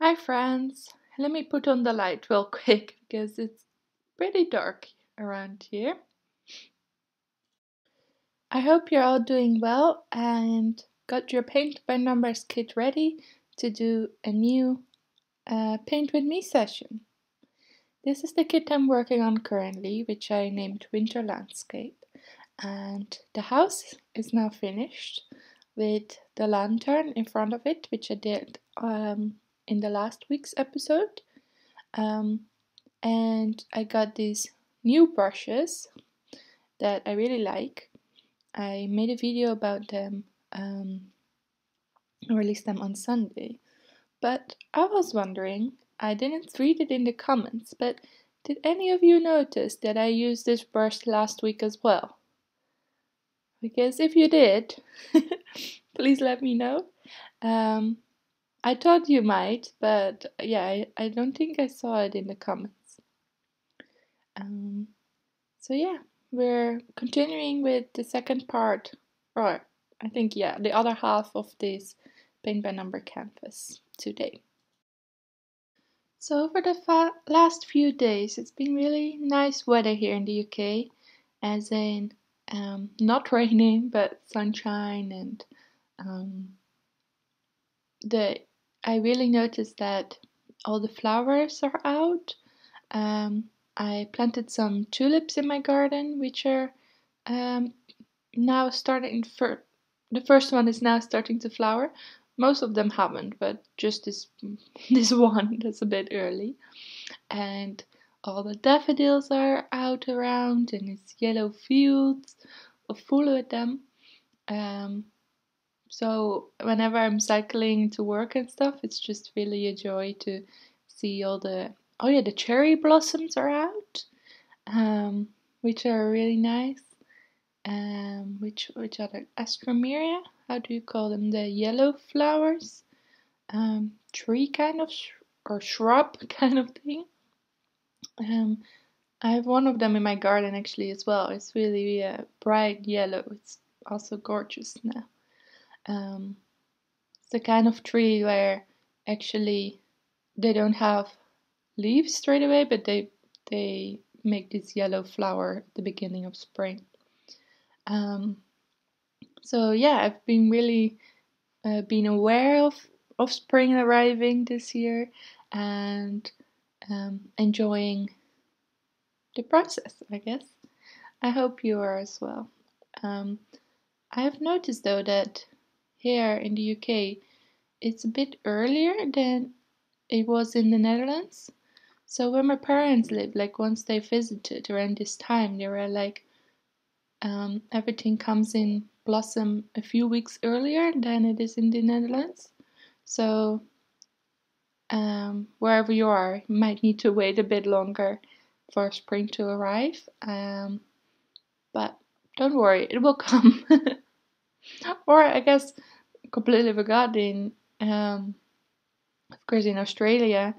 Hi friends, let me put on the light real quick because it's pretty dark around here. I hope you're all doing well and got your paint by numbers kit ready to do a new paint with me session. This is the kit I'm working on currently, which I named Winter Landscape, and the house is now finished with the lantern in front of it, which I did in the last week's episode. And I got these new brushes that I really like. I made a video about them, I released them on Sunday. But I was wondering, I didn't read it in the comments, but did any of you notice that I used this brush last week as well? Because if you did, please let me know. I thought you might, but yeah, I don't think I saw it in the comments. So yeah, we're continuing with the second part, or I think, yeah, the other half of this paint by number canvas today. So over the last few days, it's been really nice weather here in the UK, as in not raining, but sunshine, and I really noticed that all the flowers are out. I planted some tulips in my garden, which are now starting. The first one is now starting to flower. Most of them haven't, but just this one that's a bit early. And all the daffodils are out around, and it's yellow fields full with them. So whenever I'm cycling to work and stuff, it's just really a joy to see all the cherry blossoms are out, which are really nice. Which other? Astromeria? How do you call them? The yellow flowers? Tree kind of, or shrub kind of thing. I have one of them in my garden actually as well. It's really bright yellow. It's also gorgeous now. It's the kind of tree where actually they don't have leaves straight away, but they make this yellow flower at the beginning of spring. So yeah, I've been really been aware of spring arriving this year, and enjoying the process, I guess. I hope you are as well. I have noticed though that here in the UK it's a bit earlier than it was in the Netherlands. So where my parents lived, like once they visited around this time, they were like, everything comes in blossom a few weeks earlier than it is in the Netherlands. So wherever you are, you might need to wait a bit longer for spring to arrive. But don't worry, it will come. Or I guess completely forgot of course in Australia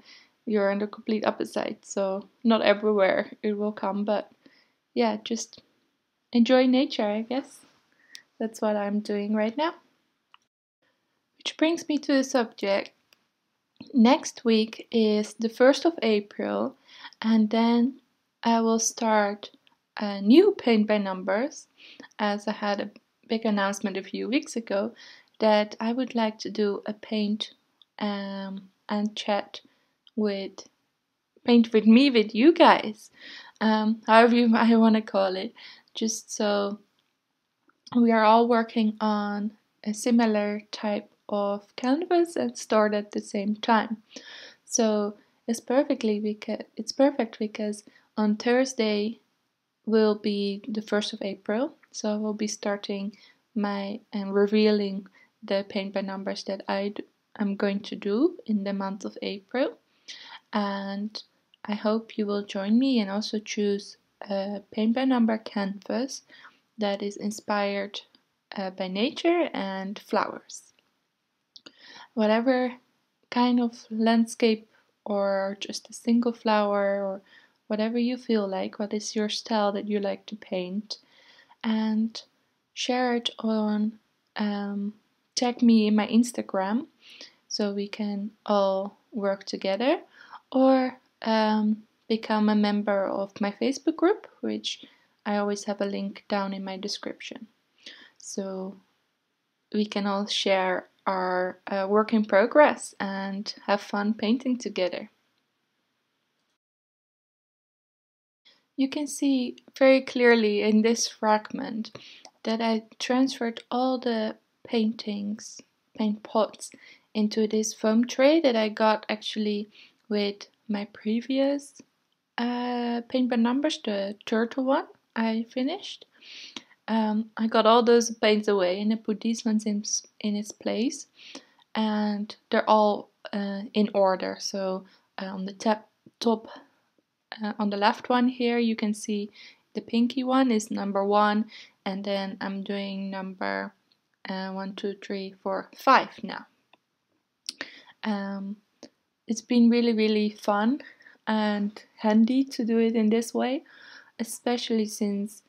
you're on the complete opposite, so not everywhere it will come, but yeah, just enjoy nature, I guess. That's what I'm doing right now. Which brings me to the subject. Next week is the 1st of April, and then I will start a new paint by numbers, as I had a big announcement a few weeks ago that I would like to do a paint and chat with paint with me with you guys, however you might want to call it, just so we are all working on a similar type of canvas and start at the same time. So it's perfect because on Thursday will be the 1st of April, so I will be starting and revealing the paint by numbers that I'm going to do in the month of April, and I hope you will join me and also choose a paint by number canvas that is inspired by nature and flowers. Whatever kind of landscape or just a single flower or whatever you feel like, what is your style that you like to paint, and share it on, tag me in my Instagram so we can all work together, or become a member of my Facebook group, which I always have a link down in my description. So we can all share our work in progress and have fun painting together. You can see very clearly in this fragment that I transferred all the paint pots, into this foam tray that I got actually with my previous paint by numbers, the turtle one I finished. I got all those paints away and I put these ones in its place, and they're all in order. So on the top on the left one here, you can see the pinky one is number 1, and then I'm doing number 1, 2, 3, 4, 5 now. It's been really fun and handy to do it in this way, especially since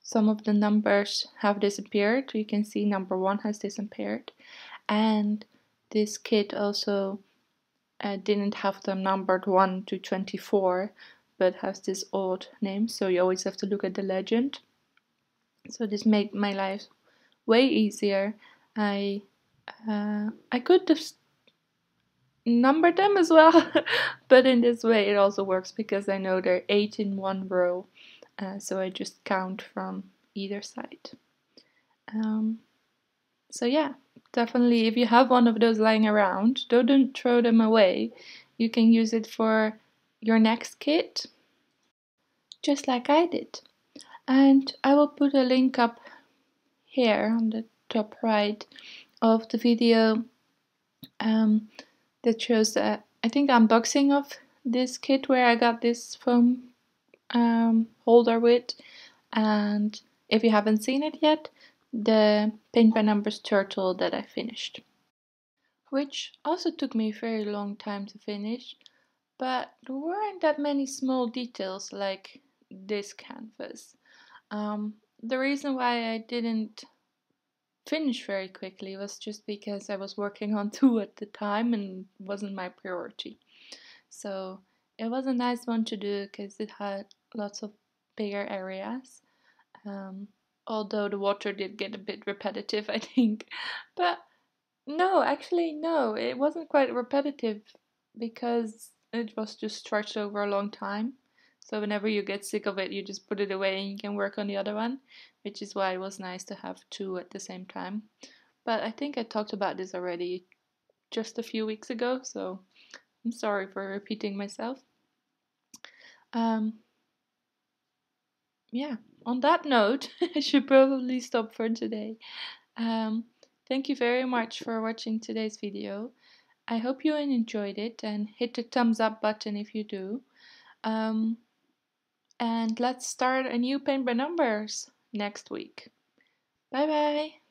some of the numbers have disappeared. You can see number 1 has disappeared, and this kit also didn't have them numbered 1 to 24, but has this odd name, so you always have to look at the legend. So this made my life way easier. I could have numbered them as well, but in this way it also works because I know they're 8 in one row, so I just count from either side. So yeah, definitely if you have one of those lying around, don't throw them away. You can use it for your next kit, just like I did. And I will put a link up here on the top right of the video that shows I think unboxing of this kit where I got this foam holder with, and if you haven't seen it yet, the paint by numbers turtle that I finished, which also took me a very long time to finish, but there weren't that many small details like this canvas. The reason why I didn't finish very quickly was just because I was working on 2 at the time and it wasn't my priority. So it was a nice one to do because it had lots of bigger areas. Although the water did get a bit repetitive, I think. But no, actually, no, it wasn't quite repetitive because it was just stretched over a long time. So whenever you get sick of it, you just put it away and you can work on the other one, which is why it was nice to have 2 at the same time. But I think I talked about this already just a few weeks ago, so I'm sorry for repeating myself. Yeah, on that note, I should probably stop for today. Thank you very much for watching today's video. I hope you enjoyed it, and hit the thumbs up button if you do. And let's start a new paint by numbers next week. Bye bye!